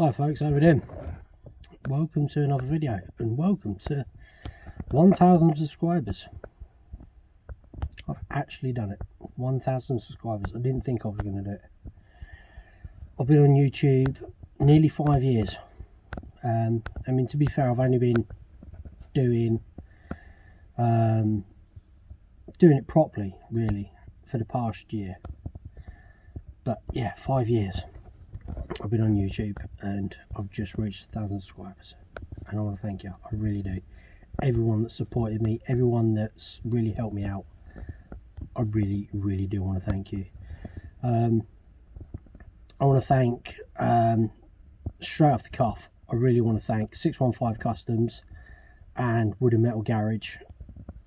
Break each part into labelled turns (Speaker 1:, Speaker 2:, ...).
Speaker 1: Hi folks, how we doing? Welcome to another video and welcome to 1,000 subscribers. I've actually done it. 1,000 subscribers. I didn't think I was going to do it. I've been on YouTube nearly 5 years. I mean, to be fair, I've only been doing it properly really for the past year, but yeah, 5 years I've been on YouTube and I've just reached 1,000 subscribers, and I want to thank you. I really do. Everyone that supported me, everyone that's really helped me out, I really do want to thank you. I want to thank straight off the cuff, I really want to thank 615 Customs and Wood and Metal Garage.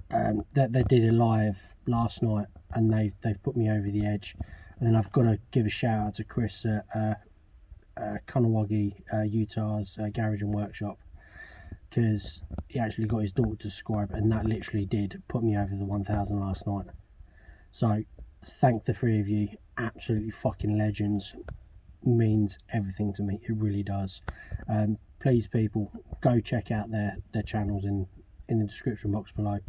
Speaker 1: That they did a live last night and they've put me over the edge. And then I've got to give a shout out to Chris at Kahnawake, Utah's garage and workshop, because he actually got his daughter to subscribe, and that literally did put me over the 1,000 last night. So thank the three of you, absolutely fucking legends. Means everything to me, it really does. Please people, go check out their channels in the description box below.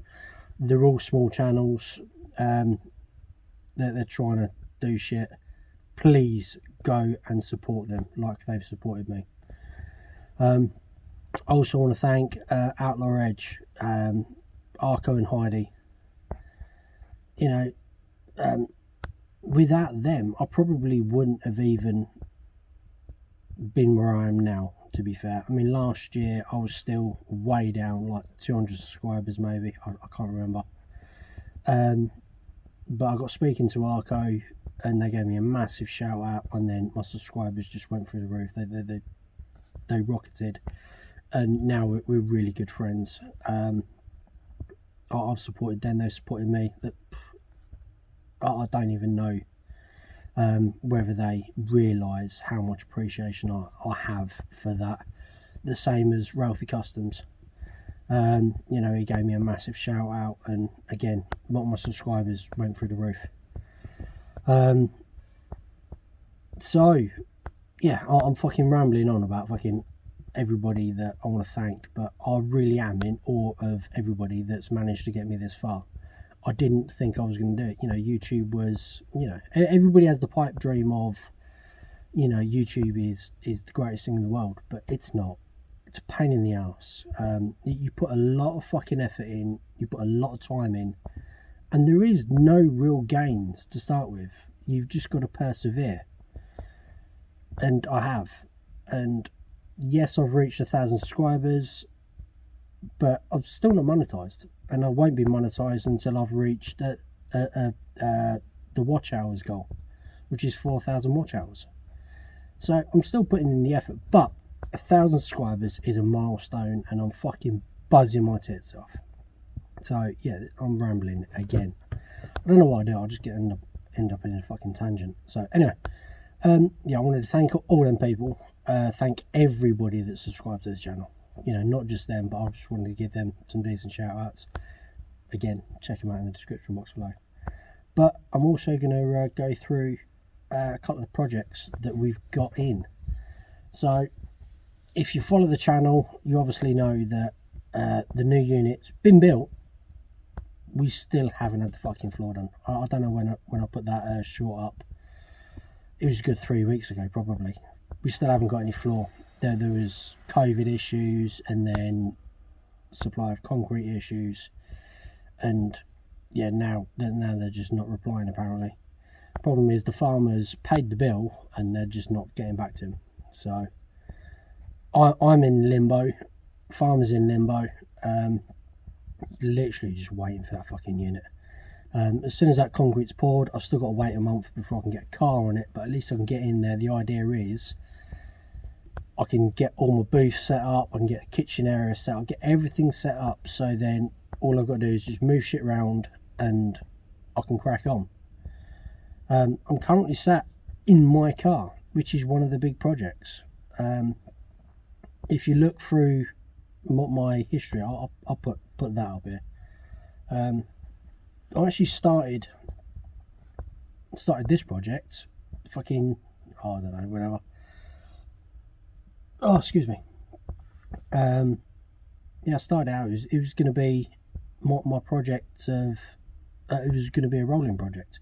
Speaker 1: They're all small channels, they're trying to do shit. Please go and support them like they've supported me. I also want to thank Outlaw Edge, Arco and Heidi. You know, without them I probably wouldn't have even been where I am now, to be fair. I mean, last year I was still way down, like 200 subscribers maybe, I can't remember. But I got speaking to Arco and they gave me a massive shout out, and then my subscribers just went through the roof. They rocketed, and now we're really good friends. I've supported them, they've supported me. I don't even know whether they realise how much appreciation I have for that. The same as Ralfy Customs. You know, he gave me a massive shout out, and again, my subscribers went through the roof. So yeah, I'm fucking rambling on about fucking everybody that I want to thank, but I really am in awe of everybody that's managed to get me this far. I didn't think I was going to do it. You know, YouTube was, you know, everybody has the pipe dream of, you know, YouTube is the greatest thing in the world, but it's not. It's a pain in the ass. You put a lot of fucking effort in, you put a lot of time in, and there is no real gains to start with. You've just got to persevere, and I have. And yes, I've reached 1,000 subscribers, but I'm still not monetized, and I won't be monetized until I've reached the watch hours goal, which is 4,000 watch hours. So I'm still putting in the effort, but 1,000 subscribers is a milestone, and I'm fucking buzzing my tits off. So yeah, I'm rambling again. I don't know what I do. I'll just end up in a fucking tangent. So anyway, yeah, I wanted to thank all them people. Thank everybody that subscribed to the channel. You know, not just them, but I just wanted to give them some decent shout outs. Again, check them out in the description box below. But I'm also going to go through a couple of projects that we've got in. So if you follow the channel, you obviously know that the new unit's been built. We still haven't had the fucking floor done. I don't know when I put that short up. It was a good 3 weeks ago probably. We still haven't got any floor. There was COVID issues, and then supply of concrete issues, and yeah, now they're just not replying apparently. Problem is the farmers paid the bill and they're just not getting back to him. So I'm in limbo, farmers in limbo, literally just waiting for that fucking unit. As soon as that concrete's poured, I've still got to wait a month before I can get a car on it, but at least I can get in there. The idea is I can get all my booths set up, I can get a kitchen area set up, get everything set up, so then all I've got to do is just move shit around and I can crack on. I'm currently sat in my car, which is one of the big projects. If you look through my history, I'll put that up here. I actually started this project fucking, I don't know, whenever, Oh, excuse me. Yeah, I started out, it was going to be my project of, it was going to be a rolling project.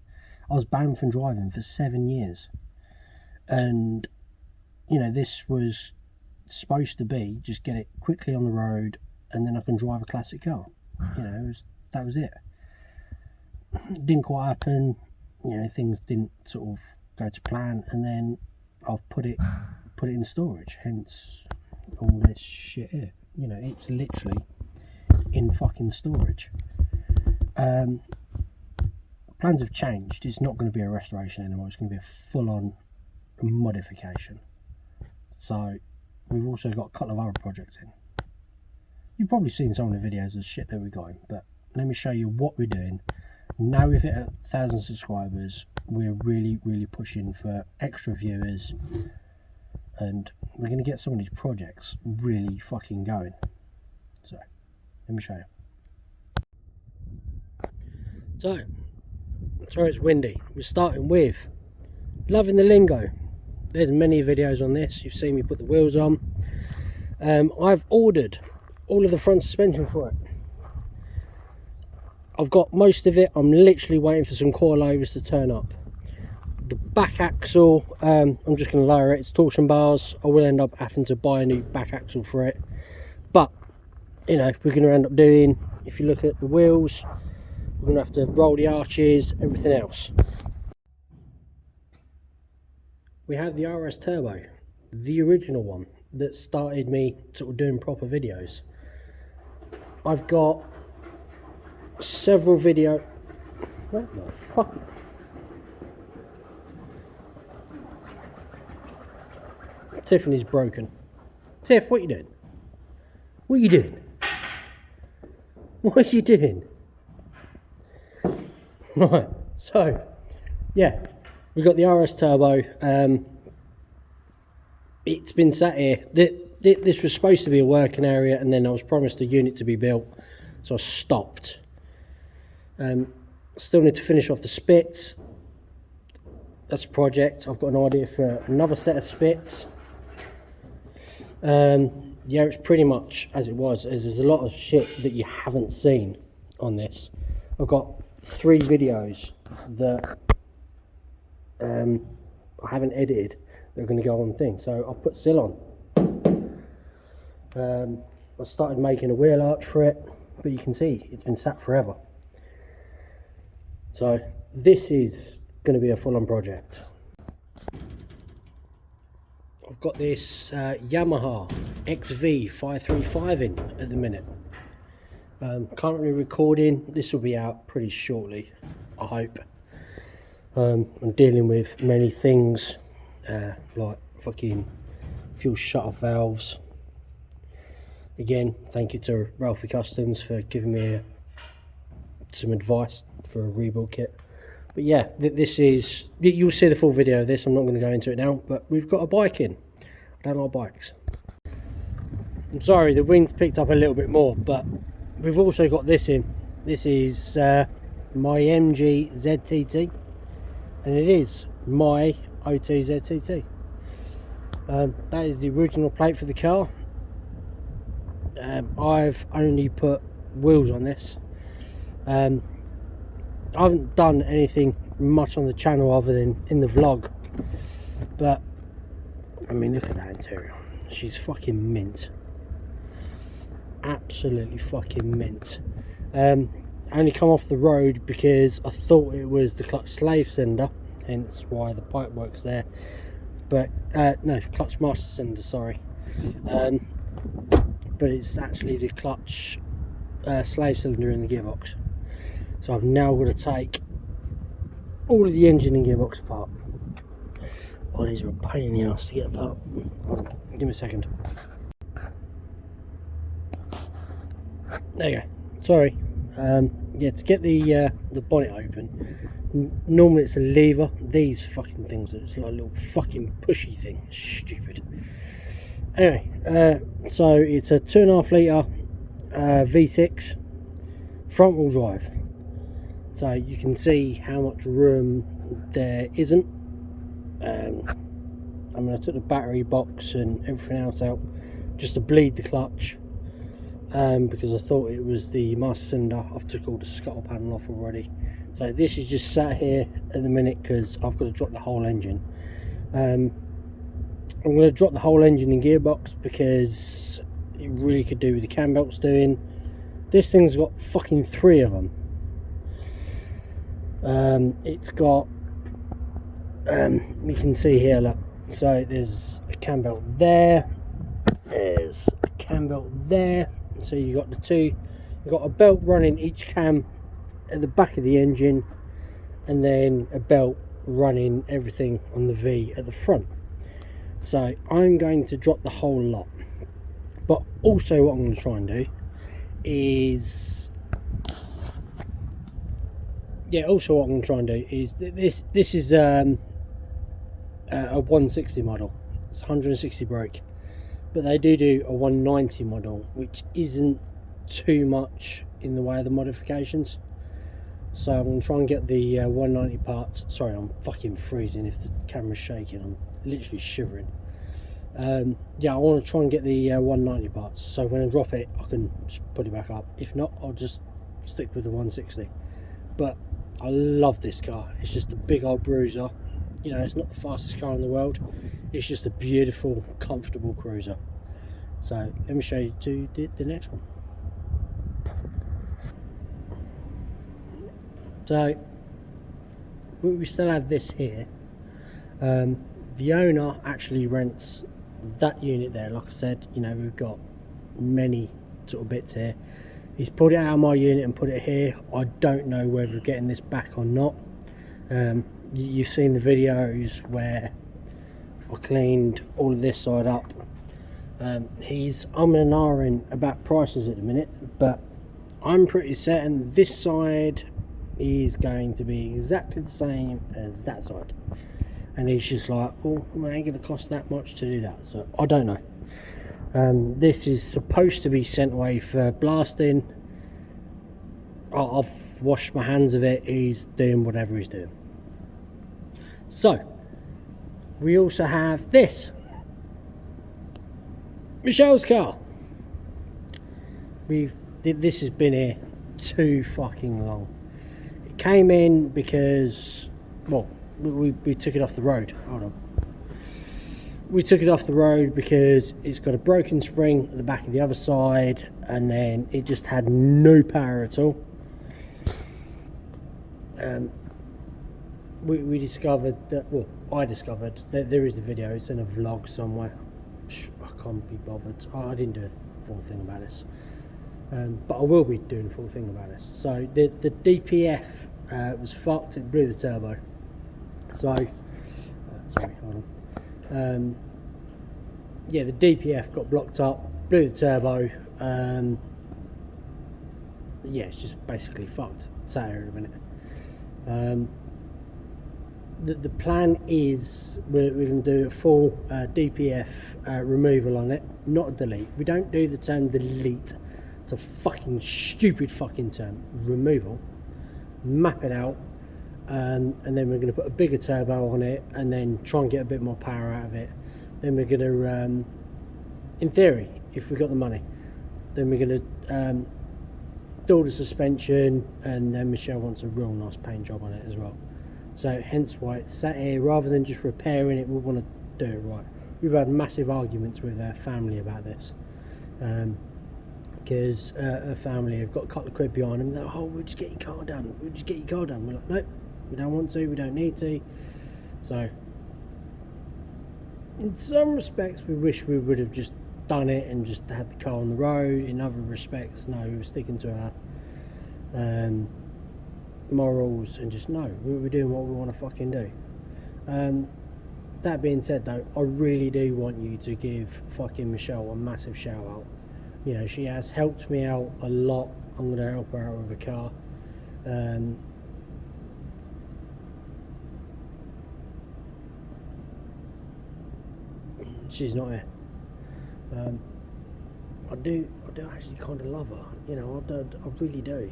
Speaker 1: I was banned from driving for 7 years. And, you know, this was supposed to be just get it quickly on the road and then I can drive a classic car. You know, that was it. It didn't quite happen. You know, things didn't sort of go to plan, and then I've put it in storage, hence all this shit here. You know, it's literally in fucking storage. Plans have changed. It's not going to be a restoration anymore. It's going to be a full-on modification. So we've also got a couple of other projects in. You've probably seen some of the videos of the shit that we're going, but let me show you what we're doing. Now we've hit 1,000 subscribers, we're really pushing for extra viewers, and we're going to get some of these projects really fucking going. So let me show you. So sorry it's windy. We're starting with loving the lingo. There's many videos on this. You've seen me put the wheels on. I've ordered all of the front suspension for it. I've got most of it. I'm literally waiting for some coilovers to turn up. The back axle, I'm just going to lower it. It's torsion bars. I will end up having to buy a new back axle for it, but you know, we're going to end up doing, if you look at the wheels, we're going to have to roll the arches, everything else. We have the RS Turbo, the original one that started me sort of doing proper videos. I've got several video. What the fuck? Tiffany's broken. Tiff, what are you doing? What are you doing? What are you doing? Right, so yeah, we've got the RS Turbo. It's been sat here. This was supposed to be a working area, and then I was promised a unit to be built, so I stopped. Still need to finish off the spits. That's a project. I've got an idea for another set of spits. Yeah, it's pretty much as it was. There's a lot of shit that you haven't seen on this. I've got 3 videos that I haven't edited. They're going to go on thing, so I've put Sil on. I started making a wheel arch for it, but you can see it's been sat forever. So this is going to be a full-on project. I've got this Yamaha XV535 in at the minute. Currently recording. This will be out pretty shortly, I hope. I'm dealing with many things like fucking fuel shutoff valves. Again, thank you to Ralfy Customs for giving me some advice for a rebuild kit. But yeah, this is, you'll see the full video of this. I'm not going to go into it now, but we've got a bike in. I don't like bikes. I'm sorry, the wind's picked up a little bit more, but we've also got this in. This is my MG ZTT, and it is my OT ZTT. That is the original plate for the car. I've only put wheels on this. I haven't done anything much on the channel other than in the vlog, but I mean, look at that interior. She's fucking mint. Absolutely fucking mint. I only come off the road because I thought it was the clutch slave cylinder, hence why the pipe works there. But no, clutch master cylinder, sorry. But it's actually the clutch slave cylinder in the gearbox. So I've now got to take all of the engine and gearbox apart. Oh, these are a pain in the ass to get apart. Hold on, give me a second. There you go. Sorry. Yeah, to get the bonnet open, normally it's a lever. These fucking things, it's like a little fucking pushy thing. Stupid. Anyway, so it's a 2.5 litre V6 front wheel drive. So you can see how much room there isn't. I mean, I took the battery box and everything else out just to bleed the clutch, because I thought it was the master cylinder. I've took all the scuttle panel off already, so this is just sat here at the minute because I've got to drop the whole engine. I'm going to drop the whole engine and gearbox because it really could do with the cam belts doing. This thing's got fucking 3 of them. It's got, you can see here, look, so there's a cam belt there, there's a cam belt there, so you got the 2, you've got a belt running each cam at the back of the engine, and then a belt running everything on the V at the front. So I'm going to drop the whole lot, but also what I'm going to try and do is, also what I'm going to try and do is this is a 160 model. It's 160 brake, but they do a 190 model, which isn't too much in the way of the modifications. So I'm going to try and get the 190 parts. Sorry, I'm fucking freezing if the camera's shaking. I'm literally shivering. Yeah, I want to try and get the 190 parts, so when I drop it I can just put it back up. If not, I'll just stick with the 160. But I love this car. It's just a big old bruiser. You know, it's not the fastest car in the world. It's just a beautiful, comfortable cruiser. So let me show you the next one. So we still have this here. The owner actually rents that unit there. Like I said, you know, we've got many sort of bits here. He's pulled it out of my unit and put it here. I don't know whether we're getting this back or not. You've seen the videos where I cleaned all of this side up. He's umming and ahhing about prices at the minute, but I'm pretty certain this side is going to be exactly the same as that side. And he's just like, oh, it ain't going to cost that much to do that. So I don't know. This is supposed to be sent away for blasting. I've washed my hands of it. He's doing whatever he's doing. So we also have this, Michel's car. This has been here too fucking long. It came in because, well, we took it off the road. Hold on. We took it off the road because it's got a broken spring at the back of the other side, and then it just had no power at all. We discovered that, well, I discovered that there is a video. It's in a vlog somewhere. I can't be bothered. I didn't do a full thing about this, but I will be doing a full thing about this. So the DPF was fucked. It blew the turbo. So sorry, hold on. Yeah, the DPF got blocked up, blew the turbo. Yeah, it's just basically fucked. Sat here in a minute. The plan is we're going to do a full DPF removal on it, not a delete. We don't do the term delete. It's a fucking stupid fucking term. Removal. Map it out. And then we're going to put a bigger turbo on it, and then try and get a bit more power out of it. Then we're going to, in theory, if we've got the money, then we're going to do all the suspension, and then Michelle wants a real nice paint job on it as well. So hence why it's sat here. Rather than just repairing it, we want to do it right. We've had massive arguments with her family about this, because her family have got a couple of quid behind them. They're like, oh, we'll just get your car done. We'll just get your car done. We're like, nope. We don't want to, we don't need to. So in some respects we wish we would have just done it and just had the car on the road. In other respects, no, we were sticking to our morals and just no, we're doing what we want to fucking do. That being said though, I really do want you to give fucking Michelle a massive shout out. You know, she has helped me out a lot. I'm going to help her out with a car. She's not here. I do actually kind of love her. You know, I really do.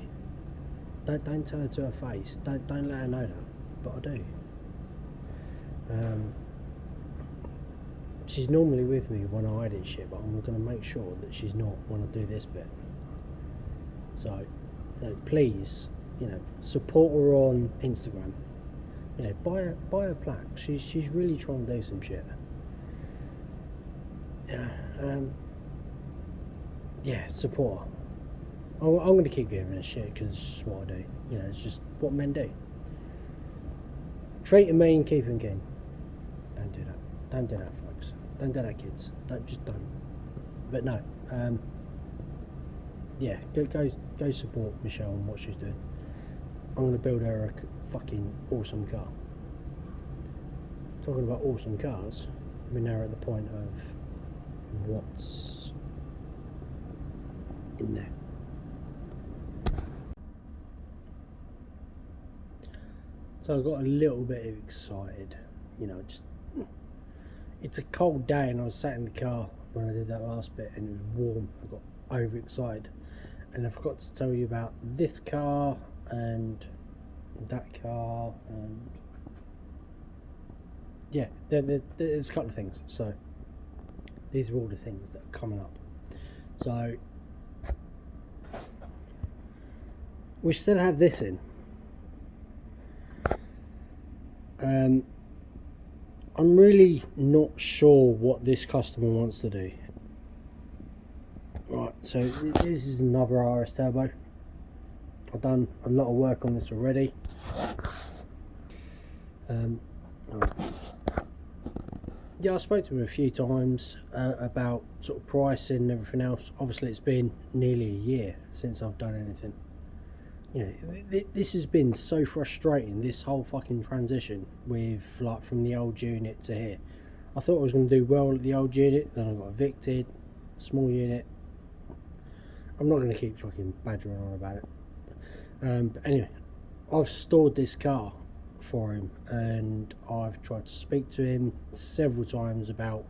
Speaker 1: Don't tell her to her face. Don't let her know that. But I do. she's normally with me when I edit shit, but I'm going to make sure that she's not when I do this bit. So, please, support her on Instagram. Buy her plaque. She's really trying to do some shit. Yeah, support her. I'm going to keep giving her shit because it's what I do. It's just what men do. Treat a man, keep him keen. Don't do that. Don't do that, folks. Don't do that, kids. Don't. But no. Yeah, go support Michelle and what she's doing. I'm going to build her a fucking awesome car. Talking about awesome cars, we're now at the point of what's in there. So I got a little bit excited, it's a cold day and I was sat in the car when I did that last bit and it was warm. I got overexcited and I forgot to tell you about this car and that car and yeah, there's a couple of things. So these are all the things that are coming up. So we still have this in. I'm really not sure what this customer wants to do. Right, so this is another RS Turbo. I've done a lot of work on this already. Yeah, I spoke to him a few times about sort of pricing and everything else. Obviously it's been nearly a year since I've done anything. This has been so frustrating, this whole fucking transition with from the old unit to here. I thought I was going to do well at the old unit, then I got evicted, small unit. I'm not going to keep fucking badgering on about it. But anyway, I've stored this car for him and I've tried to speak to him several times about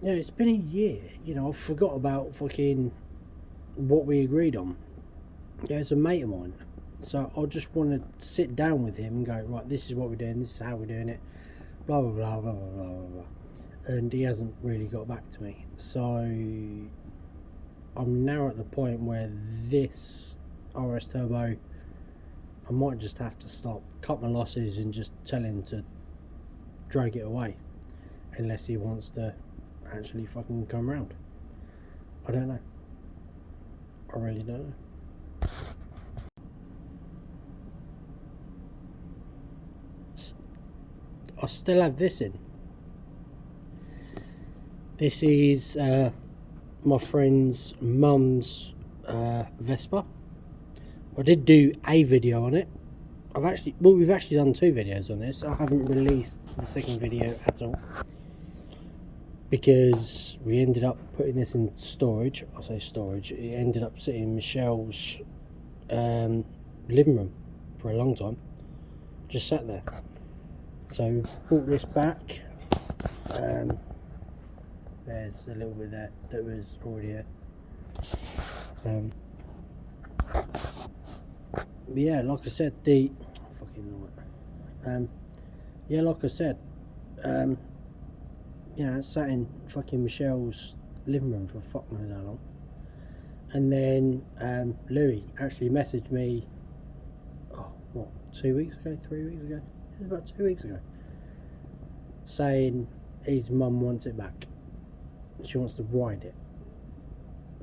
Speaker 1: it's been a year, I forgot about fucking what we agreed on. It's a mate of mine, so I just want to sit down with him and go, right, this is what we're doing, this is how we're doing it, blah blah blah blah blah blah blah. And he hasn't really got back to me, so I'm now at the point where this RS Turbo, I might just have to stop, cut my losses and just tell him to drag it away, unless he wants to actually fucking come round. I don't know. I really don't know. I still have this in. This is my friend's mum's Vespa. I did do a video on it. We've actually done 2 videos on this. I haven't released the second video at all because we ended up putting this in storage. I say storage. It ended up sitting in Michelle's living room for a long time. Just sat there. So brought this back. There's a little bit there that was already here. But yeah, like I said, like I said, I sat in fucking Michelle's living room for fuck knows how long. And then Louis actually messaged me 2 weeks ago, 3 weeks ago? It was about 2 weeks ago, saying his mum wants it back. She wants to ride it.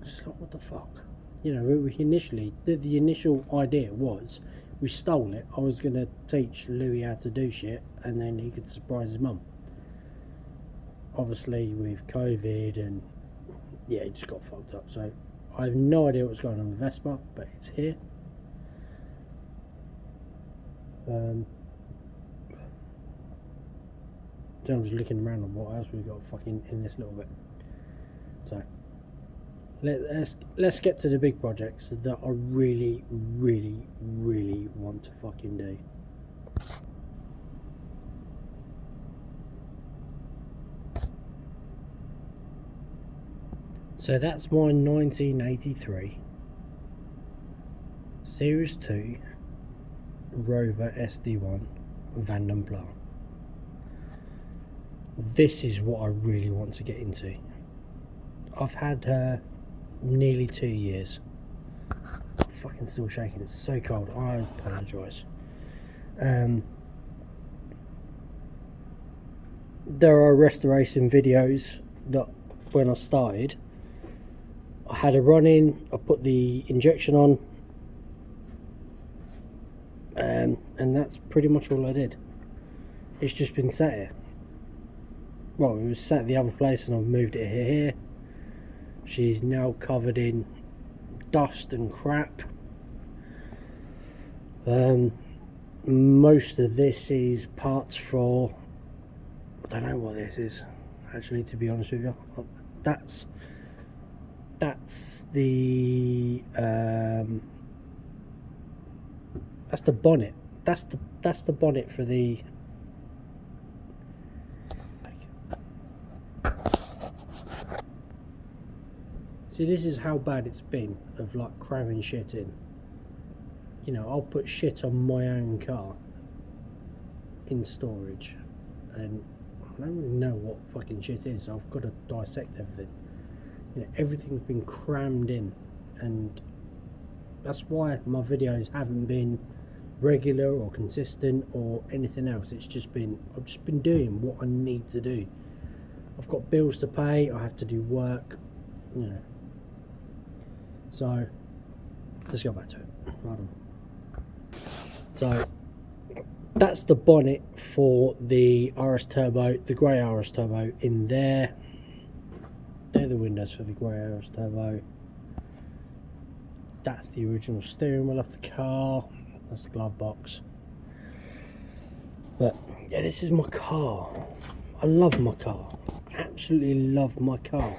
Speaker 1: It's like, what the fuck? We initially, the initial idea was, we stole it. I was going to teach Louis how to do shit, and then he could surprise his mum. Obviously, with COVID, and yeah, it just got fucked up. So, I have no idea what's going on with Vespa, but it's here. So I'm just looking around on what else we've got fucking in this little bit. So let's get to the big projects that I really, really, really want to fucking do. So that's my 1983 Series 2 Rover SD1 Vanden Plas. this is what I really want to get into. I've had her nearly 2 years. I'm fucking still shaking, it's so cold, I apologise. There are restoration videos that when I started, I had a run in, I put the injection on, and that's pretty much all I did. It's just been sat here. Well, it was sat at the other place and I've moved it here. She's now covered in dust and crap. Most of this is parts for, I don't know what this is actually, to be honest with you. That's the bonnet. That's the bonnet for the see, this is how bad it's been of like cramming shit in. You know, I'll put shit on my own car in storage and I don't really know what fucking shit is. I've got to dissect everything. You know, everything's been crammed in, and that's why my videos haven't been regular or consistent or anything else. It's just been, I've just been doing what I need to do. I've got bills to pay, I have to do work, you know. So let's go back to it. Right on. So that's the bonnet for the RS Turbo, the grey RS Turbo in there. They're the windows for the grey RS Turbo. That's the original steering wheel of the car. That's the glove box. But yeah, this is my car. I love my car. Absolutely love my car.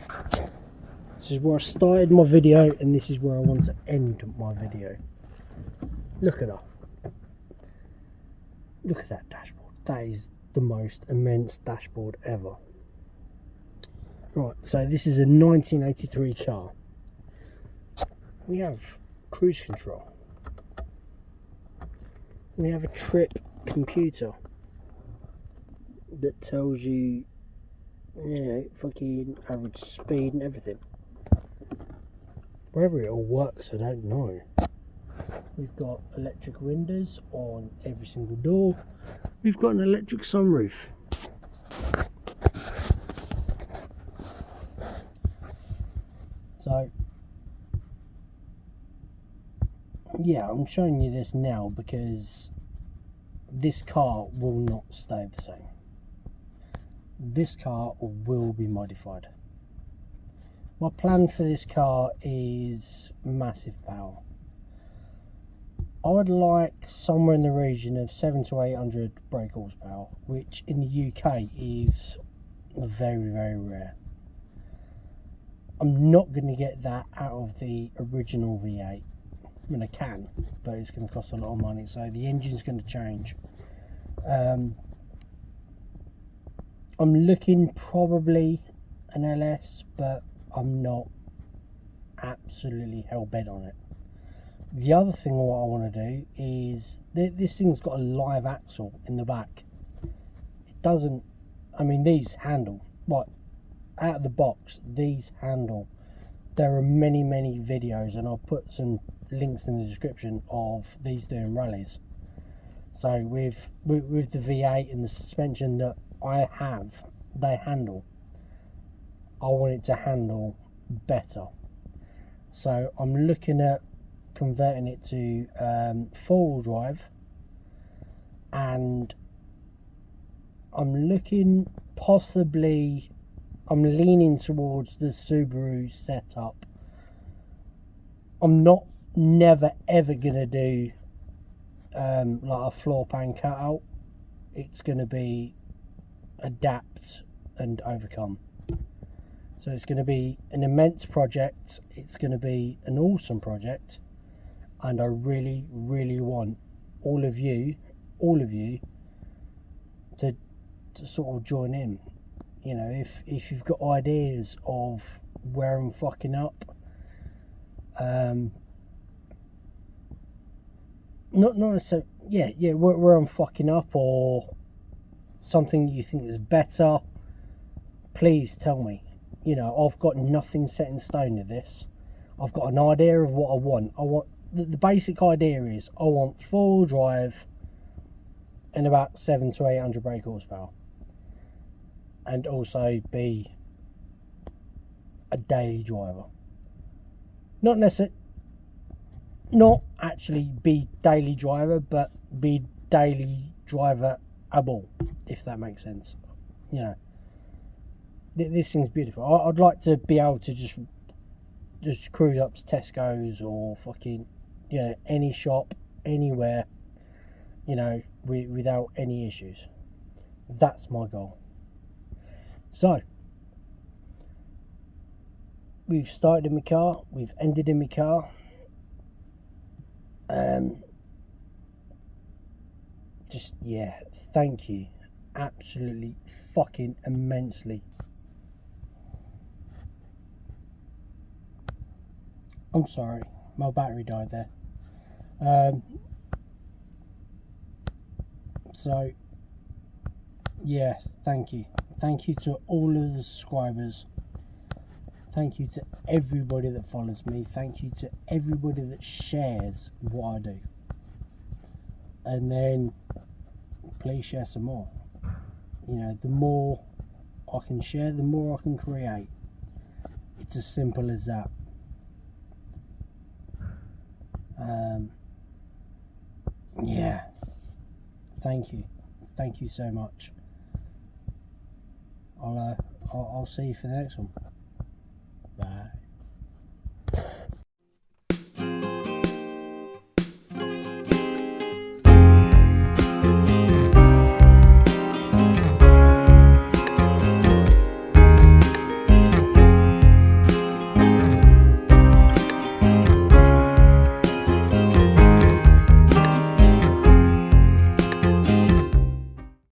Speaker 1: This is where I started my video and this is where I want to end my video. Look at that. Look at that dashboard. That is the most immense dashboard ever. Right, so this is a 1983 car. We have cruise control. We have a trip computer that tells you, you know, fucking average speed and everything. Wherever it all works, I don't know. We've got electric windows on every single door. We've got an electric sunroof. So yeah, I'm showing you this now because this car will not stay the same. This car will be modified. My plan for this car is massive power. I would like somewhere in the region of 700 to 800 brake horsepower, which in the UK is very, very rare. I'm not going to get that out of the original V8. I mean, I can, but it's going to cost a lot of money, so the engine's going to change. I'm looking probably an LS, but I'm not absolutely hell-bent on it. The other thing what I want to do is, this thing's got a live axle in the back. It doesn't, I mean, these handle, what, out of the box, these handle. There are many, many videos, and I'll put some links in the description of these doing rallies. So with the V8 and the suspension that I have, they handle. I want it to handle better. So I'm looking at converting it to four-wheel drive, and I'm looking possibly, I'm leaning towards the Subaru setup. I'm never ever gonna do like a floor pan cutout. It's gonna be adapt and overcome. So it's gonna be an immense project. It's gonna be an awesome project, and I really, really want all of you to sort of join in. You know, if you've got ideas of where I'm fucking up, not necessarily, yeah, where I'm fucking up, or something you think is better, please tell me. You know, I've got nothing set in stone with this. I've got an idea of what I want. The basic idea is I want 4-wheel drive and about 700 to 800 brake horsepower, and also be a daily driver. Not actually be daily driver, but be daily driver-able, if that makes sense. You know, this thing's beautiful. I'd like to be able to just cruise up to Tesco's or fucking, you know, any shop, anywhere, you know, without any issues. That's my goal. So, we've started in my car, we've ended in my car. Just, yeah, thank you. Absolutely fucking immensely. I'm sorry, my battery died there. So, yes, thank you. Thank you to all of the subscribers. Thank you to everybody that follows me. Thank you to everybody that shares what I do. And then, please share some more. You know, the more I can share, the more I can create. It's as simple as that. Yeah, thank you so much. I'll see you for the next one.